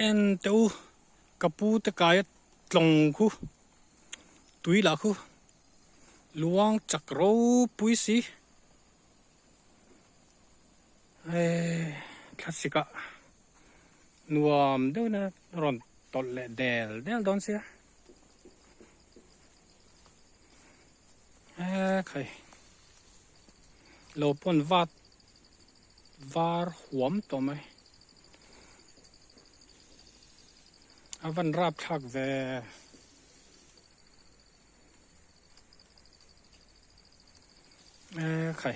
en teu kapu te kai tlong khu tui la khu luang chak ro pui si classica nuam deu na ron tol le del don sia khai lo pon vat var huam to mai avan rap thak ve khai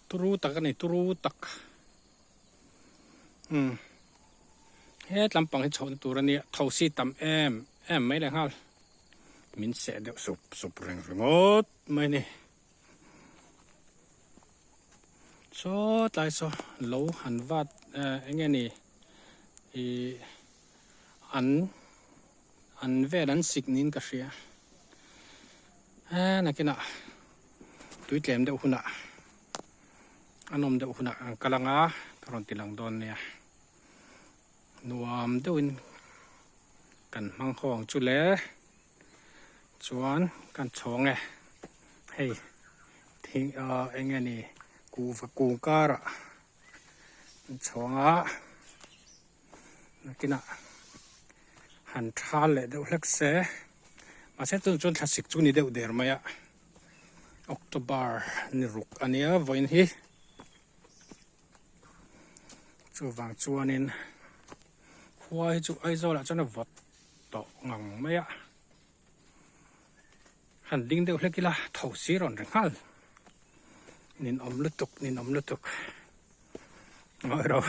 turu tak ani turu tak hết lampang hết chọn tu ra nè thầu si tầm em mấy lần ha mình sẽ được sụp rừng ngót mấy nè số tại số lâu hẳn vắt anh nghe nè ăn về đánh xịt nín cả xia nè cái nọ túi kèm đậu hun nè anh om đậu hun nè kalanga còn tilang don nè nuam đuin cần mang hoàng chút lẽ chuan cần chong nè hey thì anh nghe nè cú và cú cá ra chong á cái nào hành thà lệ đậu lắc xe mà sẽ tuân chọn classic chú ni đậu der mày ạ October ni ruk anh ấy với hi chú vàng chuan nên khoai chú ai rồi là cho nó vật to ngang mấy ạ hành đinh đều lấy cái là thầu xí rồi hal nên ôm lướt tục ở đâu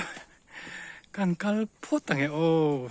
can cal phốt thằng ấy ô